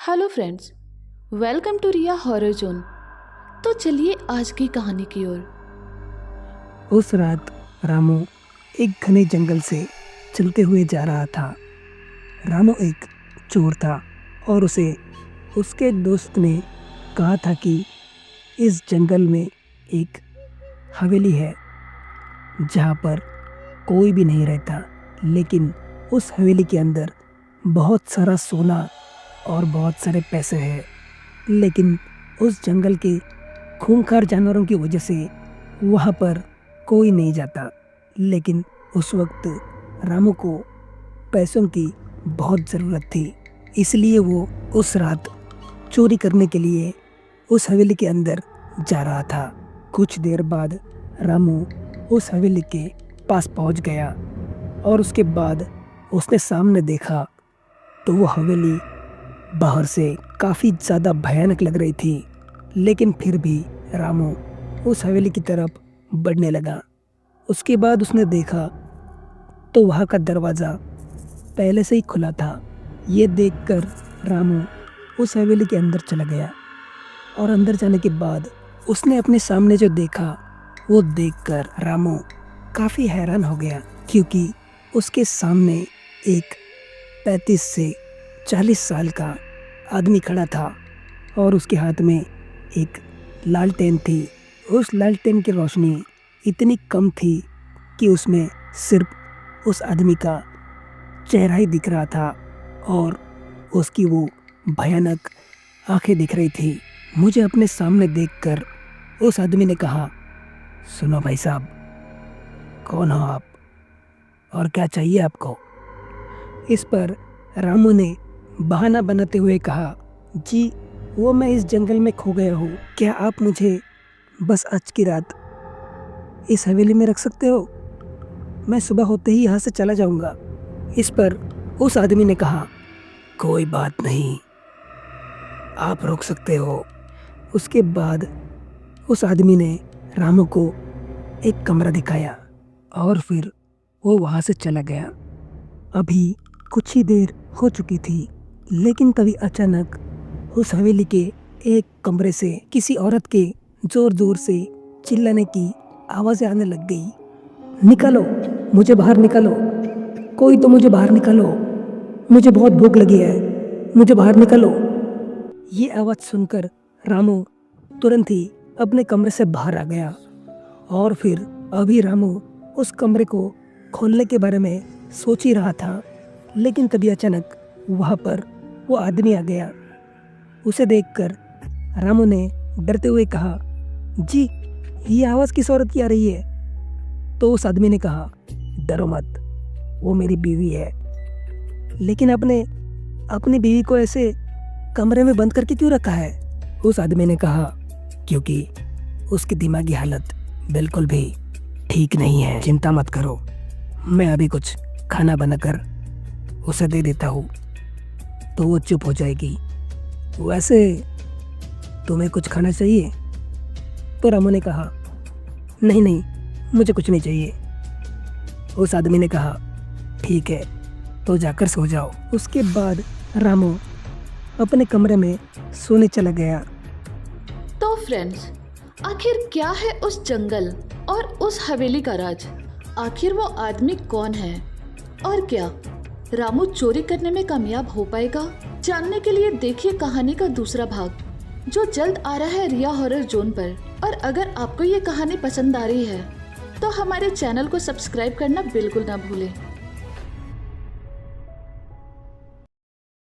Hello friends, welcome to Riya horror zone. तो चलिए आज की कहानी की ओर। उस रात रामू एक घने जंगल से चलते हुए जा रहा था। रामू एक चोर था और उसे उसके दोस्त ने कहा था कि इस जंगल में एक हवेली है जहाँ पर कोई भी नहीं रहता, लेकिन उस हवेली के अंदर बहुत सारा सोना और बहुत सारे पैसे हैं। लेकिन उस जंगल के खूंखार जानवरों की वजह से वहाँ पर कोई नहीं जाता। लेकिन उस वक्त रामू को पैसों की बहुत ज़रूरत थी, इसलिए वो उस रात चोरी करने के लिए उस हवेली के अंदर जा रहा था। कुछ देर बाद रामू उस हवेली के पास पहुंच गया और उसके बाद उसने सामने देखा तो वो हवेली बाहर से काफ़ी ज़्यादा भयानक लग रही थी। लेकिन फिर भी रामू उस हवेली की तरफ बढ़ने लगा। उसके बाद उसने देखा तो वहाँ का दरवाज़ा पहले से ही खुला था। ये देखकर रामू उस हवेली के अंदर चला गया और अंदर जाने के बाद उसने अपने सामने जो देखा वो देखकर रामू काफ़ी हैरान हो गया, क्योंकि उसके सामने एक 35 से 40 साल का आदमी खड़ा था और उसके हाथ में एक लालटेन थी। उस लालटेन की रोशनी इतनी कम थी कि उसमें सिर्फ उस आदमी का चेहरा ही दिख रहा था और उसकी वो भयानक आंखें दिख रही थी। मुझे अपने सामने देखकर उस आदमी ने कहा, सुनो भाई साहब, कौन हो आप और क्या चाहिए आपको? इस पर रामू ने बहाना बनाते हुए कहा, जी वो मैं इस जंगल में खो गया हूँ, क्या आप मुझे बस आज की रात इस हवेली में रख सकते हो? मैं सुबह होते ही यहाँ से चला जाऊँगा। इस पर उस आदमी ने कहा, कोई बात नहीं, आप रुक सकते हो। उसके बाद उस आदमी ने रामू को एक कमरा दिखाया और फिर वो वहाँ से चला गया। अभी कुछ ही देर हो चुकी थी, लेकिन तभी अचानक उस हवेली के एक कमरे से किसी औरत के जोर जोर से चिल्लाने की आवाज़ें आने लग गई। निकालो, मुझे बाहर निकालो, कोई तो मुझे बाहर निकालो, मुझे बहुत भूख लगी है, मुझे बाहर निकालो। ये आवाज़ सुनकर रामू तुरंत ही अपने कमरे से बाहर आ गया और फिर अभी रामू उस कमरे को खोलने के बारे में सोच ही रहा था, लेकिन तभी अचानक वहाँ पर वो आदमी आ गया। उसे देखकर रामू ने डरते हुए कहा, जी ये आवाज़ किस औरत की आ रही है? तो उस आदमी ने कहा, डरो मत, वो मेरी बीवी है। लेकिन आपने अपनी बीवी को ऐसे कमरे में बंद करके क्यों रखा है? उस आदमी ने कहा, क्योंकि उसकी दिमागी हालत बिल्कुल भी ठीक नहीं है। चिंता मत करो, मैं अभी कुछ खाना बनाकर उसे दे देता हूँ तो वो चुप हो जाएगी। वैसे तुम्हें कुछ खाना चाहिए? तो रामू ने कहा, नहीं नहीं, मुझे कुछ नहीं चाहिए। उस आदमी ने कहा, ठीक है, तो जाकर सो जाओ। उसके बाद रामू अपने कमरे में सोने चला गया। तो फ्रेंड्स, आखिर क्या है उस जंगल और उस हवेली का राज? आखिर वो आदमी कौन है और क्या रामू चोरी करने में कामयाब हो पाएगा? जानने के लिए देखिए कहानी का दूसरा भाग, जो जल्द आ रहा है रिया हॉरर जोन पर। और अगर आपको ये कहानी पसंद आ रही है तो हमारे चैनल को सब्सक्राइब करना बिल्कुल ना भूलें।